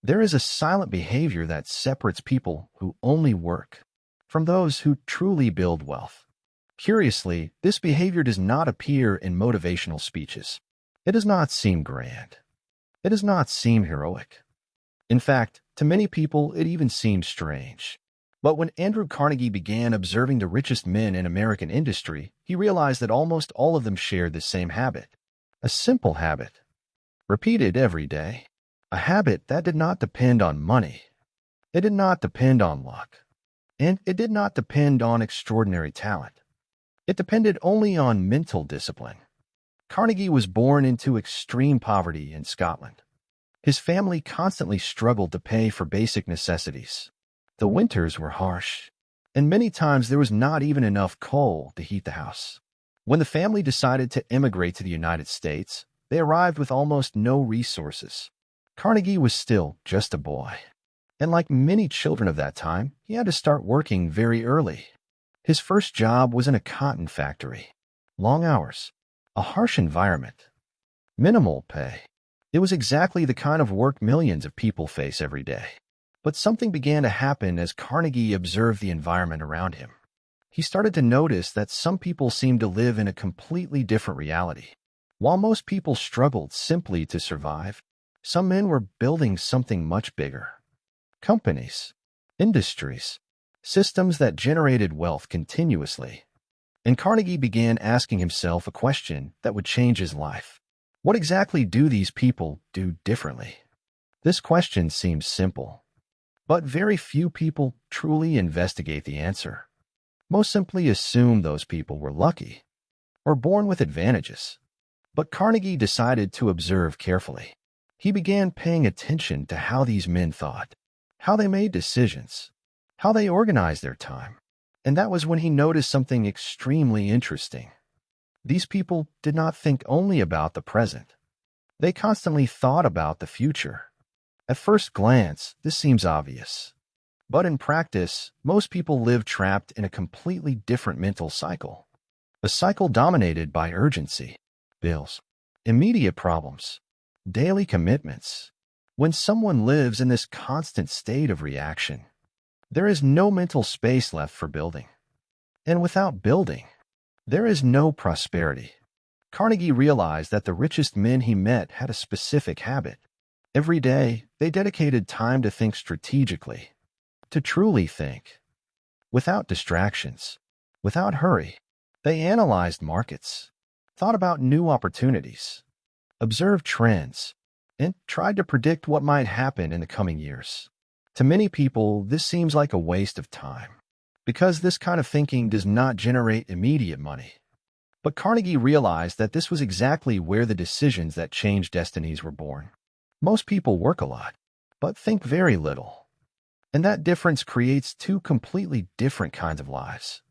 There is a silent behavior that separates people who only work from those who truly build wealth. Curiously, this behavior does not appear in motivational speeches. It does not seem grand. It does not seem heroic. In fact, to many people, it even seems strange. But when Andrew Carnegie began observing the richest men in American industry, he realized that almost all of them shared the same habit. A simple habit, repeated every day. A habit that did not depend on money. It did not depend on luck. And it did not depend on extraordinary talent. It depended only on mental discipline. Carnegie was born into extreme poverty in Scotland. His family constantly struggled to pay for basic necessities. The winters were harsh, and many times there was not even enough coal to heat the house. When the family decided to immigrate to the United States, they arrived with almost no resources. Carnegie was still just a boy, and like many children of that time, he had to start working very early. His first job was in a cotton factory. Long hours, a harsh environment, minimal pay. It was exactly the kind of work millions of people face every day. But something began to happen as Carnegie observed the environment around him. He started to notice that some people seemed to live in a completely different reality. While most people struggled simply to survive, some men were building something much bigger. Companies, industries, systems that generated wealth continuously. And Carnegie began asking himself a question that would change his life. What exactly do these people do differently? This question seems simple, but very few people truly investigate the answer. Most simply assume those people were lucky or born with advantages. But Carnegie decided to observe carefully. He began paying attention to how these men thought, how they made decisions, how they organized their time. And that was when he noticed something extremely interesting. These people did not think only about the present. They constantly thought about the future. At first glance, this seems obvious. But in practice, most people live trapped in a completely different mental cycle. A cycle dominated by urgency, bills, immediate problems, daily commitments. When someone lives in this constant state of reaction, there is no mental space left for building. And without building, there is no prosperity. Carnegie realized that the richest men he met had a specific habit. Every day, they dedicated time to think strategically, to truly think. Without distractions, without hurry, they analyzed markets, thought about new opportunities, observed trends, and tried to predict what might happen in the coming years. To many people, this seems like a waste of time, because this kind of thinking does not generate immediate money. But Carnegie realized that this was exactly where the decisions that changed destinies were born. Most people work a lot, but think very little. And that difference creates two completely different kinds of lives.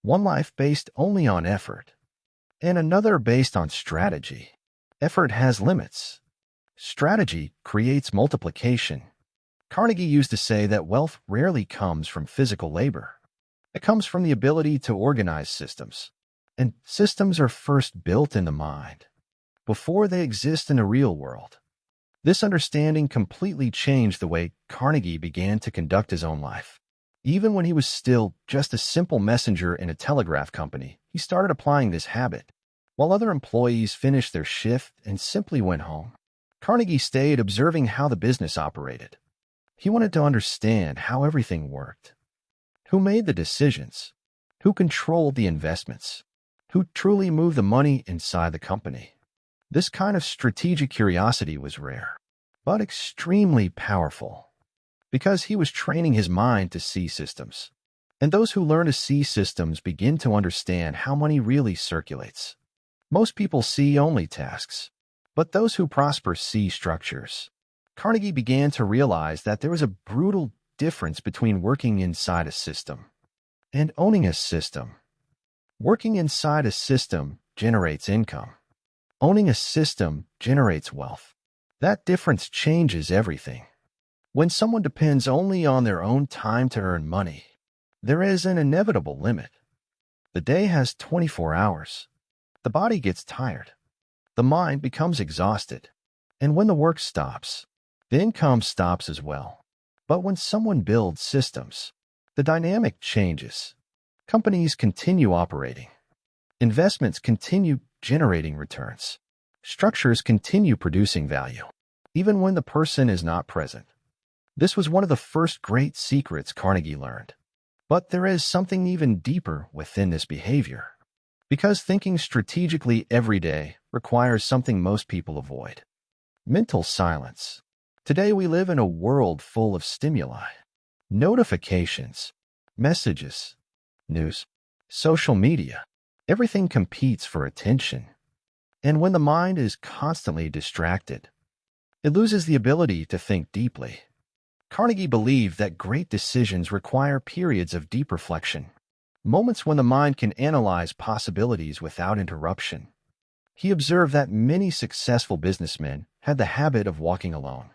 One life based only on effort, and another based on strategy. Effort has limits. Strategy creates multiplication. Carnegie used to say that wealth rarely comes from physical labor. It comes from the ability to organize systems. And systems are first built in the mind, before they exist in the real world. This understanding completely changed the way Carnegie began to conduct his own life. Even when he was still just a simple messenger in a telegraph company, he started applying this habit. While other employees finished their shift and simply went home, Carnegie stayed observing how the business operated. He wanted to understand how everything worked. Who made the decisions? Who controlled the investments? Who truly moved the money inside the company? This kind of strategic curiosity was rare, but extremely powerful, because he was training his mind to see systems. And those who learn to see systems begin to understand how money really circulates. Most people see only tasks, but those who prosper see structures. Carnegie began to realize that there was a brutal difference between working inside a system and owning a system. Working inside a system generates income. Owning a system generates wealth. That difference changes everything. When someone depends only on their own time to earn money, there is an inevitable limit. The day has 24 hours. The body gets tired. The mind becomes exhausted. And when the work stops, The income stops as well. But when someone builds systems, the dynamic changes. Companies continue operating. Investments continue generating returns. Structures continue producing value, even when the person is not present. This was one of the first great secrets Carnegie learned. But there is something even deeper within this behavior. Because thinking strategically every day requires something most people avoid: mental silence. Today we live in a world full of stimuli, notifications, messages, news, social media. Everything competes for attention. And when the mind is constantly distracted, it loses the ability to think deeply. Carnegie believed that great decisions require periods of deep reflection, moments when the mind can analyze possibilities without interruption. He observed that many successful businessmen had the habit of walking alone,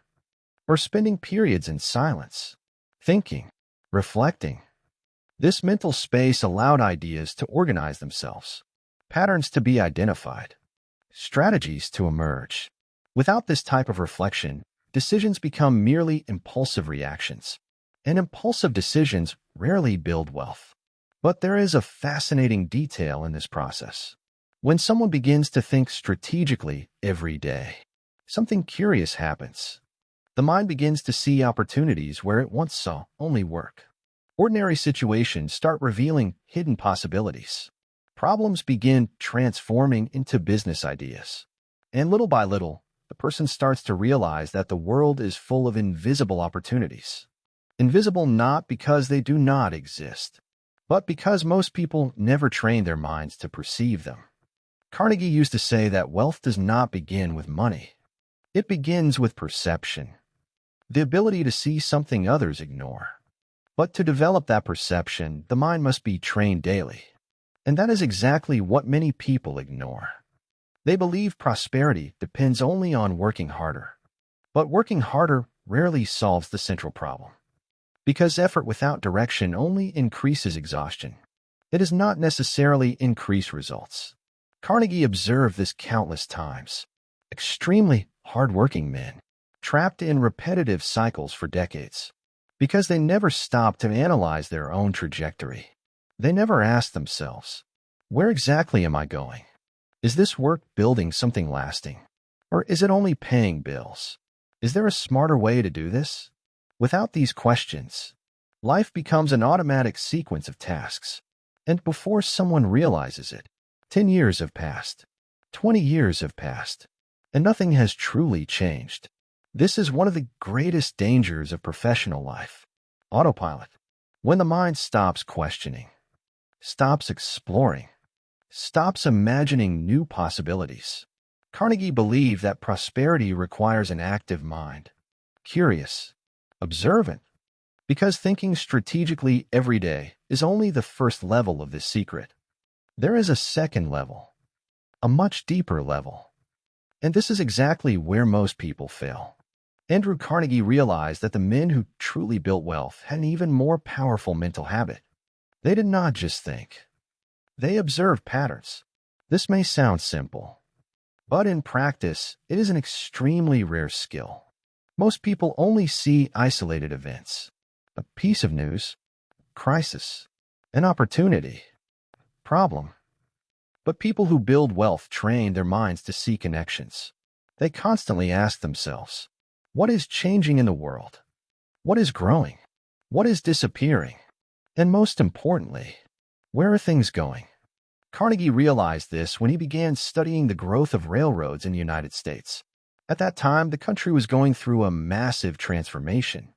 or spending periods in silence, thinking, reflecting. This mental space allowed ideas to organize themselves, patterns to be identified, strategies to emerge. Without this type of reflection, decisions become merely impulsive reactions, and impulsive decisions rarely build wealth. But there is a fascinating detail in this process. When someone begins to think strategically every day, something curious happens. The mind begins to see opportunities where it once saw only work. Ordinary situations start revealing hidden possibilities. Problems begin transforming into business ideas. And little by little, the person starts to realize that the world is full of invisible opportunities. Invisible not because they do not exist, but because most people never train their minds to perceive them. Carnegie used to say that wealth does not begin with money. It begins with perception, the ability to see something others ignore. But to develop that perception, the mind must be trained daily. And that is exactly what many people ignore. They believe prosperity depends only on working harder. But working harder rarely solves the central problem. Because effort without direction only increases exhaustion. It does not necessarily increase results. Carnegie observed this countless times. Extremely hardworking men, trapped in repetitive cycles for decades. Because they never stopped to analyze their own trajectory. They never asked themselves, where exactly am I going? Is this work building something lasting? Or is it only paying bills? Is there a smarter way to do this? Without these questions, life becomes an automatic sequence of tasks. And before someone realizes it, 10 years have passed, 20 years have passed, and nothing has truly changed. This is one of the greatest dangers of professional life. Autopilot. When the mind stops questioning, stops exploring, stops imagining new possibilities. Carnegie believed that prosperity requires an active mind, curious, observant, because thinking strategically every day is only the first level of this secret. There is a second level, a much deeper level. And this is exactly where most people fail. Andrew Carnegie realized that the men who truly built wealth had an even more powerful mental habit. They did not just think. They observed patterns. This may sound simple, but in practice, it is an extremely rare skill. Most people only see isolated events, a piece of news, crisis, an opportunity, problem. But people who build wealth train their minds to see connections. They constantly ask themselves, what is changing in the world? What is growing? What is disappearing? And most importantly, where are things going? Carnegie realized this when he began studying the growth of railroads in the United States. At that time, the country was going through a massive transformation.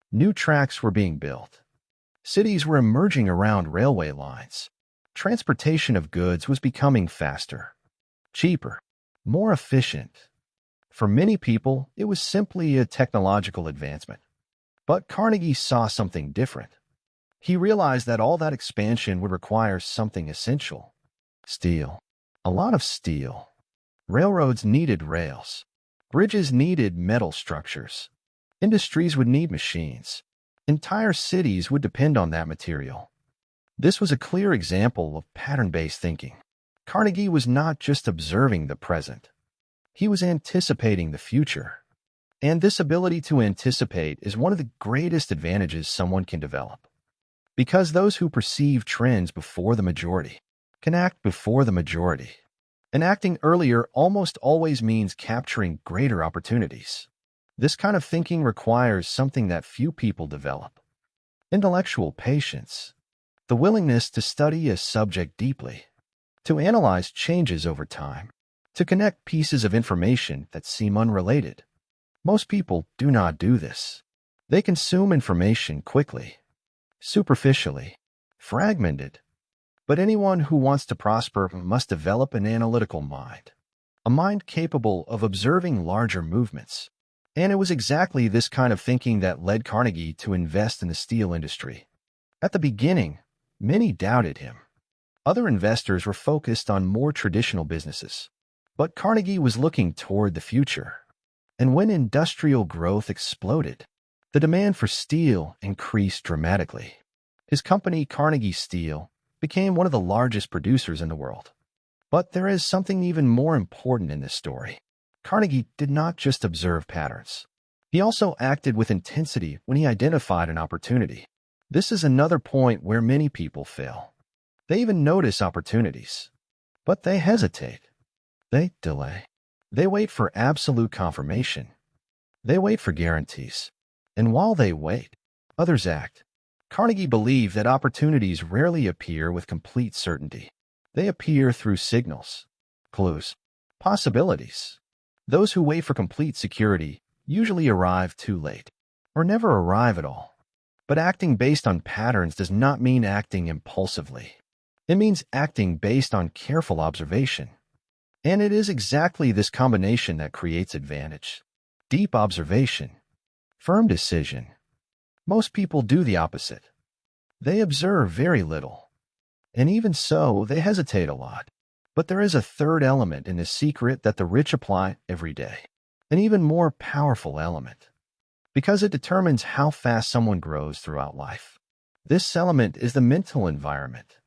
New tracks were being built. Cities were emerging around railway lines. Transportation of goods was becoming faster, cheaper, more efficient. For many people, it was simply a technological advancement. But Carnegie saw something different. He realized that all that expansion would require something essential: steel. A lot of steel. Railroads needed rails. Bridges needed metal structures. Industries would need machines. Entire cities would depend on that material. This was a clear example of pattern-based thinking. Carnegie was not just observing the present. He was anticipating the future. And this ability to anticipate is one of the greatest advantages someone can develop. Because those who perceive trends before the majority can act before the majority. And acting earlier almost always means capturing greater opportunities. This kind of thinking requires something that few people develop: intellectual patience, the willingness to study a subject deeply, to analyze changes over time, to connect pieces of information that seem unrelated. Most people do not do this. They consume information quickly, superficially, fragmented. But anyone who wants to prosper must develop an analytical mind, a mind capable of observing larger movements. And it was exactly this kind of thinking that led Carnegie to invest in the steel industry. At the beginning, many doubted him. Other investors were focused on more traditional businesses. But Carnegie was looking toward the future. And when industrial growth exploded, the demand for steel increased dramatically. His company, Carnegie Steel, became one of the largest producers in the world. But there is something even more important in this story. Carnegie did not just observe patterns. He also acted with intensity when he identified an opportunity. This is another point where many people fail. They even notice opportunities, but they hesitate. They delay. They wait for absolute confirmation. They wait for guarantees. And while they wait, others act. Carnegie believed that opportunities rarely appear with complete certainty. They appear through signals, clues, possibilities. Those who wait for complete security usually arrive too late, or never arrive at all. But acting based on patterns does not mean acting impulsively. It means acting based on careful observation. And it is exactly this combination that creates advantage. Deep observation, firm decision. Most people do the opposite. They observe very little. And even so, they hesitate a lot. But there is a third element in this secret that the rich apply every day. An even more powerful element. Because it determines how fast someone grows throughout life. This element is the mental environment.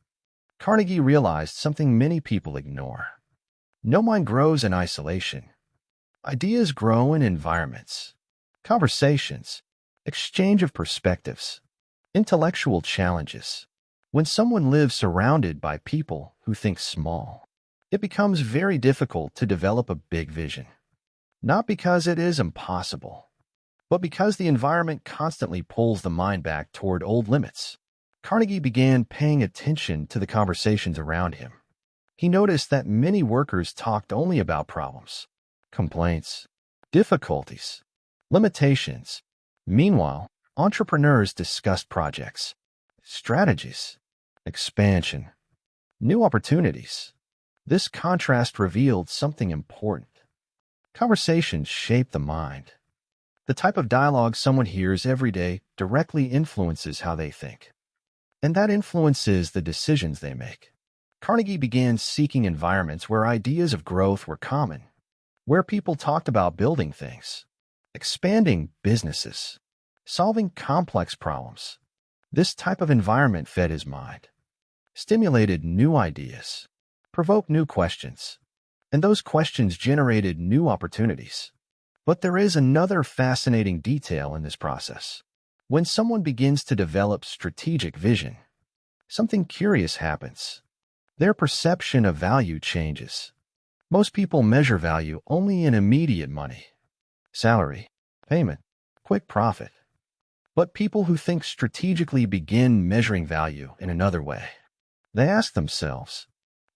Carnegie realized something many people ignore. No mind grows in isolation. Ideas grow in environments, conversations, exchange of perspectives, intellectual challenges. When someone lives surrounded by people who think small, it becomes very difficult to develop a big vision. Not because it is impossible, but because the environment constantly pulls the mind back toward old limits. Carnegie began paying attention to the conversations around him. He noticed that many workers talked only about problems, complaints, difficulties, limitations. Meanwhile, entrepreneurs discussed projects, strategies, expansion, new opportunities. This contrast revealed something important. Conversations shape the mind. The type of dialogue someone hears every day directly influences how they think. And that influences the decisions they make. Carnegie began seeking environments where ideas of growth were common, where people talked about building things, expanding businesses, solving complex problems. This type of environment fed his mind, stimulated new ideas, provoked new questions, and those questions generated new opportunities. But there is another fascinating detail in this process. When someone begins to develop strategic vision, something curious happens. Their perception of value changes. Most people measure value only in immediate money, salary, payment, quick profit. But people who think strategically begin measuring value in another way. They ask themselves,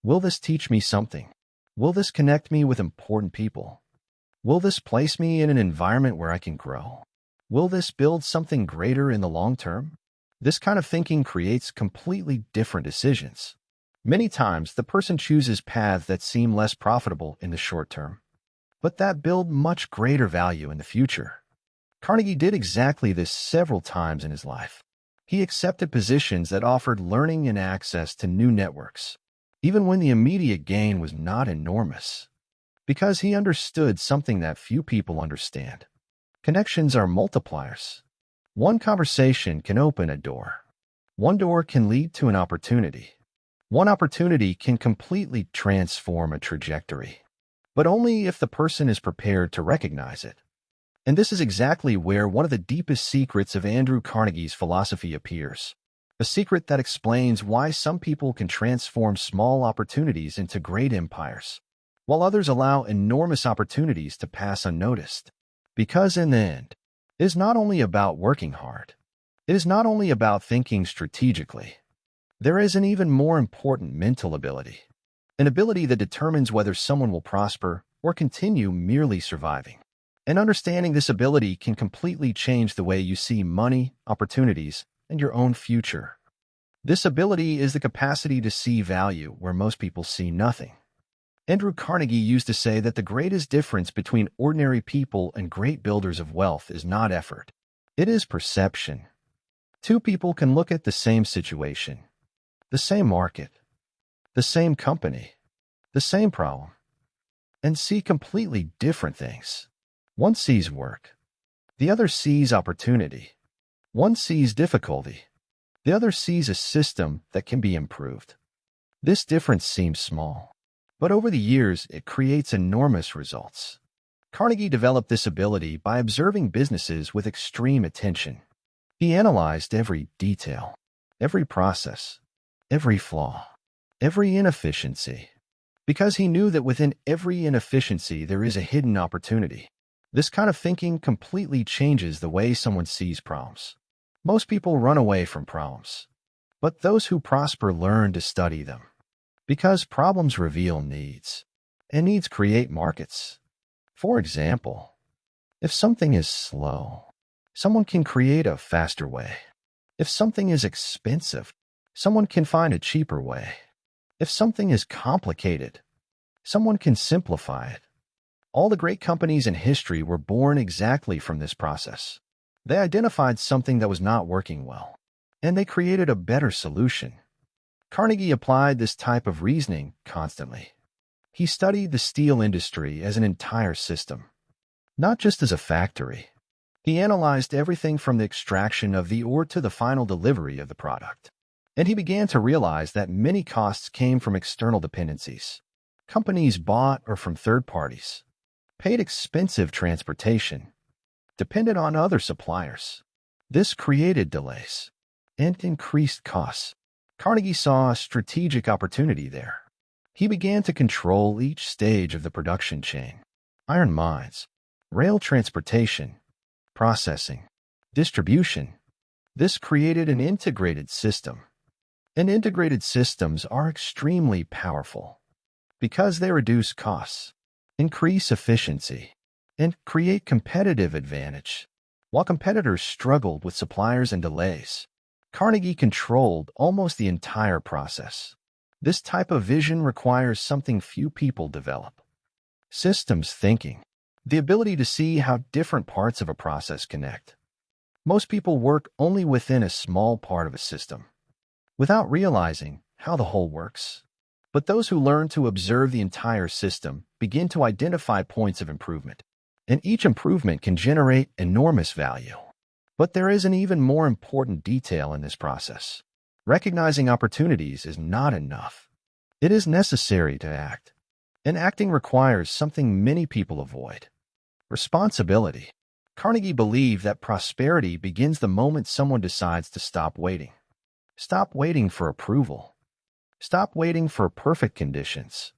will this teach me something? Will this connect me with important people? Will this place me in an environment where I can grow? Will this build something greater in the long term? This kind of thinking creates completely different decisions. Many times, the person chooses paths that seem less profitable in the short term, but that build much greater value in the future. Carnegie did exactly this several times in his life. He accepted positions that offered learning and access to new networks, even when the immediate gain was not enormous, because he understood something that few people understand. Connections are multipliers. One conversation can open a door. One door can lead to an opportunity. One opportunity can completely transform a trajectory, but only if the person is prepared to recognize it. And this is exactly where one of the deepest secrets of Andrew Carnegie's philosophy appears. A secret that explains why some people can transform small opportunities into great empires, while others allow enormous opportunities to pass unnoticed. Because in the end, it is not only about working hard. It is not only about thinking strategically. There is an even more important mental ability, an ability that determines whether someone will prosper or continue merely surviving. And understanding this ability can completely change the way you see money, opportunities, and your own future. This ability is the capacity to see value where most people see nothing. Andrew Carnegie used to say that the greatest difference between ordinary people and great builders of wealth is not effort. It is perception. Two people can look at the same situation, the same market, the same company, the same problem, and see completely different things. One sees work. The other sees opportunity. One sees difficulty. The other sees a system that can be improved. This difference seems small, but over the years, it creates enormous results. Carnegie developed this ability by observing businesses with extreme attention. He analyzed every detail, every process, every flaw, every inefficiency, because he knew that within every inefficiency there is a hidden opportunity. This kind of thinking completely changes the way someone sees problems. Most people run away from problems, but those who prosper learn to study them. Because problems reveal needs, and needs create markets. For example, if something is slow, someone can create a faster way. If something is expensive, someone can find a cheaper way. If something is complicated, someone can simplify it. All the great companies in history were born exactly from this process. They identified something that was not working well, and they created a better solution. Carnegie applied this type of reasoning constantly. He studied the steel industry as an entire system, not just as a factory. He analyzed everything from the extraction of the ore to the final delivery of the product. And he began to realize that many costs came from external dependencies. Companies bought or from third parties, paid expensive transportation, depended on other suppliers. This created delays and increased costs. Carnegie saw a strategic opportunity there. He began to control each stage of the production chain: iron mines, rail transportation, processing, distribution. This created an integrated system. And integrated systems are extremely powerful because they reduce costs, increase efficiency, and create competitive advantage. While competitors struggled with suppliers and delays, Carnegie controlled almost the entire process. This type of vision requires something few people develop: systems thinking, the ability to see how different parts of a process connect. Most people work only within a small part of a system, without realizing how the whole works. But those who learn to observe the entire system begin to identify points of improvement, and each improvement can generate enormous value. But there is an even more important detail in this process. Recognizing opportunities is not enough. It is necessary to act, and acting requires something many people avoid: responsibility. Carnegie believed that prosperity begins the moment someone decides to stop waiting. Stop waiting for approval. Stop waiting for perfect conditions.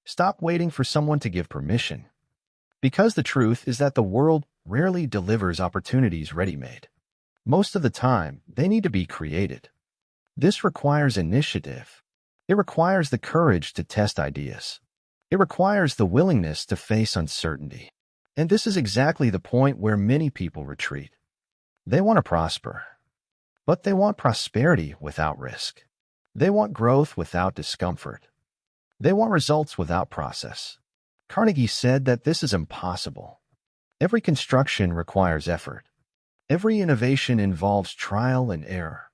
Stop waiting for someone to give permission. Because the truth is that the world rarely delivers opportunities ready-made. Most of the time, they need to be created. This requires initiative. It requires the courage to test ideas. It requires the willingness to face uncertainty. And this is exactly the point where many people retreat. They want to prosper, but they want prosperity without risk. They want growth without discomfort. They want results without process. Carnegie said that this is impossible. Every construction requires effort. Every innovation involves trial and error.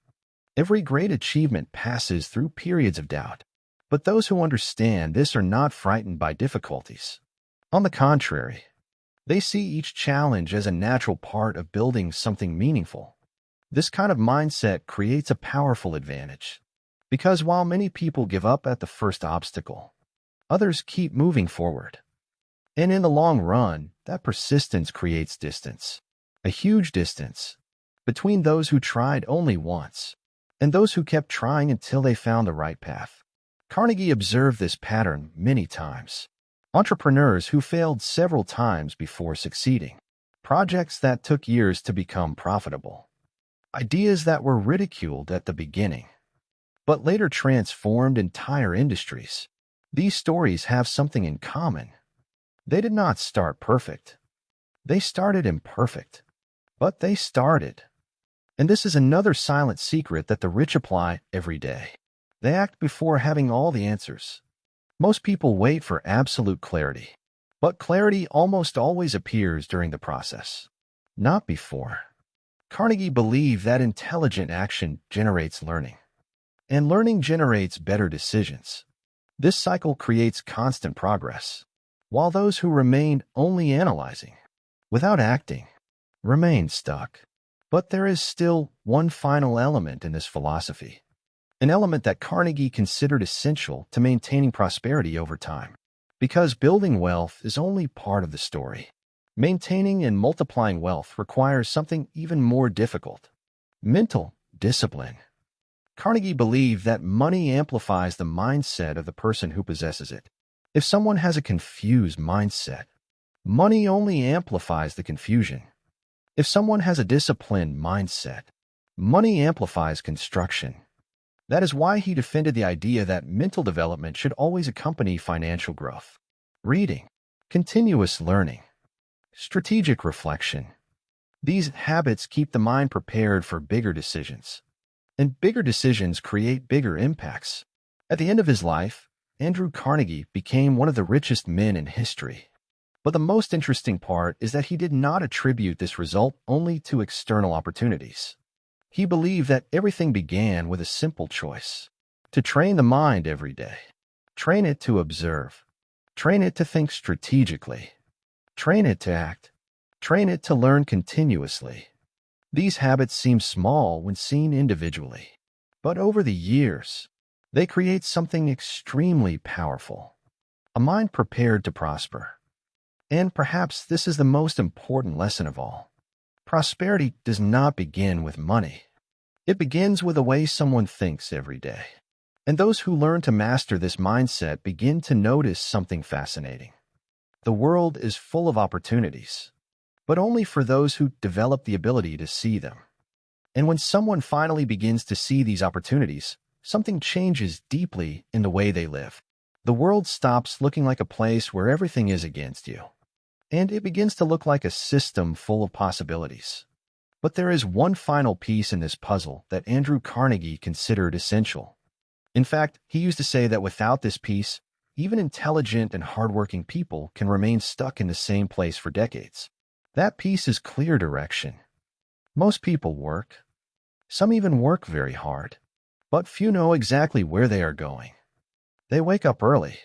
Every great achievement passes through periods of doubt. But those who understand this are not frightened by difficulties. On the contrary, they see each challenge as a natural part of building something meaningful. This kind of mindset creates a powerful advantage, because while many people give up at the first obstacle, others keep moving forward. And in the long run, that persistence creates distance. A huge distance between those who tried only once and those who kept trying until they found the right path. Carnegie observed this pattern many times. Entrepreneurs who failed several times before succeeding. Projects that took years to become profitable. Ideas that were ridiculed at the beginning, but later transformed entire industries. These stories have something in common. They did not start perfect. They started imperfect, but they started. And this is another silent secret that the rich apply every day. They act before having all the answers. Most people wait for absolute clarity, but clarity almost always appears during the process, not before. Carnegie believed that intelligent action generates learning, and learning generates better decisions. This cycle creates constant progress, while those who remain only analyzing, without acting, remain stuck. But there is still one final element in this philosophy, an element that Carnegie considered essential to maintaining prosperity over time. Because building wealth is only part of the story. Maintaining and multiplying wealth requires something even more difficult: mental discipline. Carnegie believed that money amplifies the mindset of the person who possesses it. If someone has a confused mindset, money only amplifies the confusion. If someone has a disciplined mindset, money amplifies construction. That is why he defended the idea that mental development should always accompany financial growth. Reading, continuous learning, strategic reflection. These habits keep the mind prepared for bigger decisions. And bigger decisions create bigger impacts. At the end of his life, Andrew Carnegie became one of the richest men in history. But the most interesting part is that he did not attribute this result only to external opportunities. He believed that everything began with a simple choice: to train the mind every day. Train it to observe. Train it to think strategically. Train it to act. Train it to learn continuously. These habits seem small when seen individually, but over the years, they create something extremely powerful: a mind prepared to prosper. And perhaps this is the most important lesson of all. Prosperity does not begin with money. It begins with the way someone thinks every day. And those who learn to master this mindset begin to notice something fascinating. The world is full of opportunities, but only for those who develop the ability to see them. And when someone finally begins to see these opportunities, something changes deeply in the way they live. The world stops looking like a place where everything is against you, and it begins to look like a system full of possibilities. But there is one final piece in this puzzle that Andrew Carnegie considered essential. In fact, he used to say that without this piece, even intelligent and hardworking people can remain stuck in the same place for decades. That piece is clear direction. Most people work. Some even work very hard. But few know exactly where they are going. They wake up early,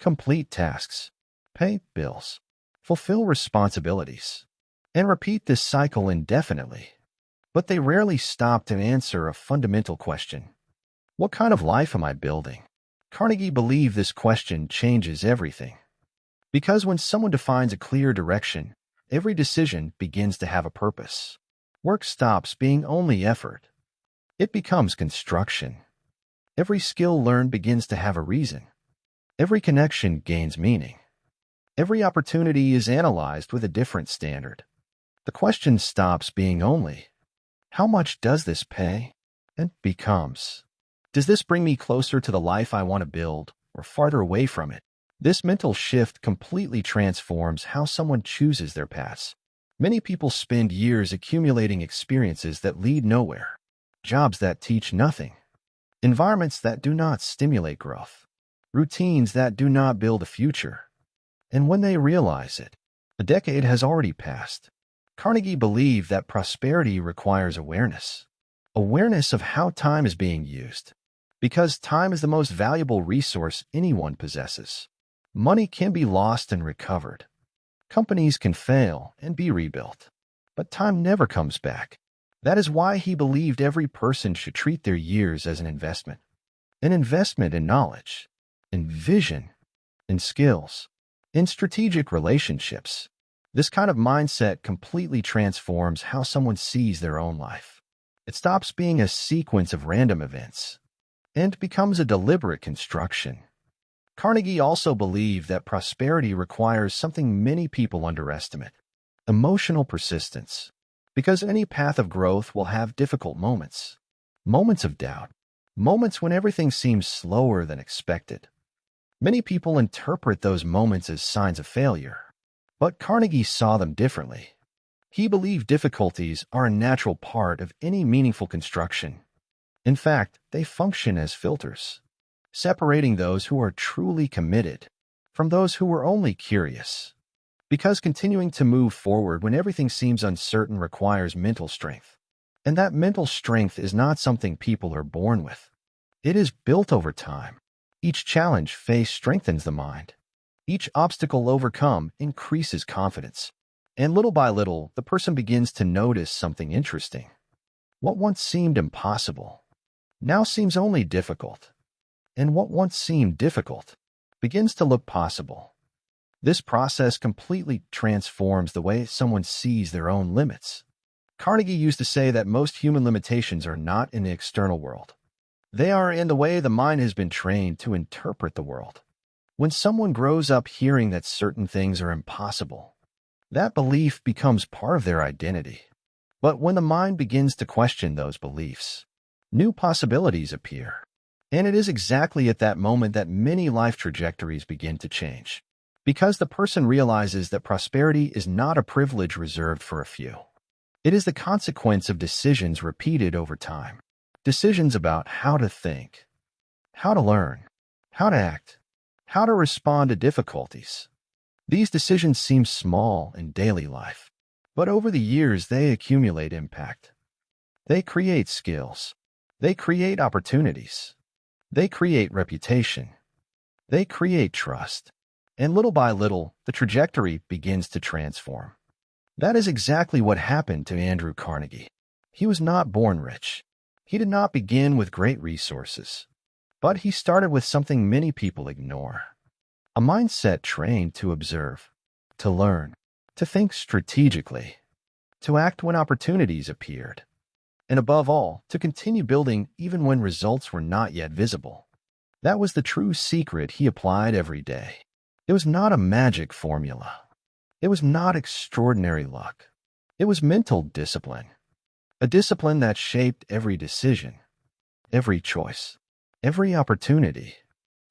complete tasks, pay bills, fulfill responsibilities, and repeat this cycle indefinitely. But they rarely stop to answer a fundamental question: what kind of life am I building? Carnegie believed this question changes everything. Because when someone defines a clear direction, every decision begins to have a purpose. Work stops being only effort. It becomes construction. Every skill learned begins to have a reason. Every connection gains meaning. Every opportunity is analyzed with a different standard. The question stops being only, how much does this pay? And becomes, does this bring me closer to the life I want to build or farther away from it? This mental shift completely transforms how someone chooses their paths. Many people spend years accumulating experiences that lead nowhere, jobs that teach nothing, environments that do not stimulate growth, routines that do not build a future. And when they realize it, a decade has already passed. Carnegie believed that prosperity requires awareness. Awareness of how time is being used. Because time is the most valuable resource anyone possesses. Money can be lost and recovered. Companies can fail and be rebuilt. But time never comes back. That is why he believed every person should treat their years as an investment. An investment in knowledge, in vision, in skills, In strategic relationships, this kind of mindset completely transforms how someone sees their own life. It stops being a sequence of random events and becomes a deliberate construction. Carnegie also believed that prosperity requires something many people underestimate: emotional persistence. Because any path of growth will have difficult moments, moments of doubt, moments when everything seems slower than expected. Many people interpret those moments as signs of failure, but Carnegie saw them differently. He believed difficulties are a natural part of any meaningful construction. In fact, they function as filters, separating those who are truly committed from those who were only curious. Because continuing to move forward when everything seems uncertain requires mental strength. And that mental strength is not something people are born with. It is built over time. Each challenge faced strengthens the mind. Each obstacle overcome increases confidence. And little by little, the person begins to notice something interesting. What once seemed impossible now seems only difficult. And what once seemed difficult begins to look possible. This process completely transforms the way someone sees their own limits. Carnegie used to say that most human limitations are not in the external world. They are in the way the mind has been trained to interpret the world. When someone grows up hearing that certain things are impossible, that belief becomes part of their identity. But when the mind begins to question those beliefs, new possibilities appear. And it is exactly at that moment that many life trajectories begin to change. Because the person realizes that prosperity is not a privilege reserved for a few. It is the consequence of decisions repeated over time. Decisions about how to think, how to learn, how to act, how to respond to difficulties. These decisions seem small in daily life, but over the years they accumulate impact. They create skills. They create opportunities. They create reputation. They create trust. And little by little, the trajectory begins to transform. That is exactly what happened to Andrew Carnegie. He was not born rich. He did not begin with great resources. But he started with something many people ignore: a mindset trained to observe, to learn, to think strategically, to act when opportunities appeared, and above all, to continue building even when results were not yet visible. That was the true secret he applied every day. It was not a magic formula. It was not extraordinary luck. It was mental discipline. A discipline that shaped every decision, every choice, every opportunity.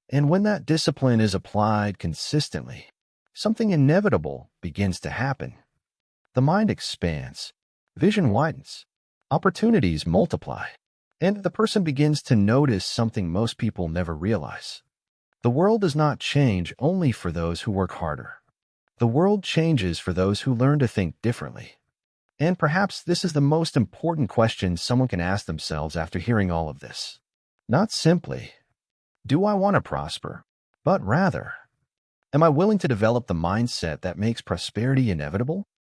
And when that discipline is applied consistently, something inevitable begins to happen. The mind expands, vision widens, opportunities multiply, and the person begins to notice something most people never realize. The world does not change only for those who work harder. The world changes for those who learn to think differently. And perhaps this is the most important question someone can ask themselves after hearing all of this. Not simply, do I want to prosper? But rather, am I willing to develop the mindset that makes prosperity inevitable?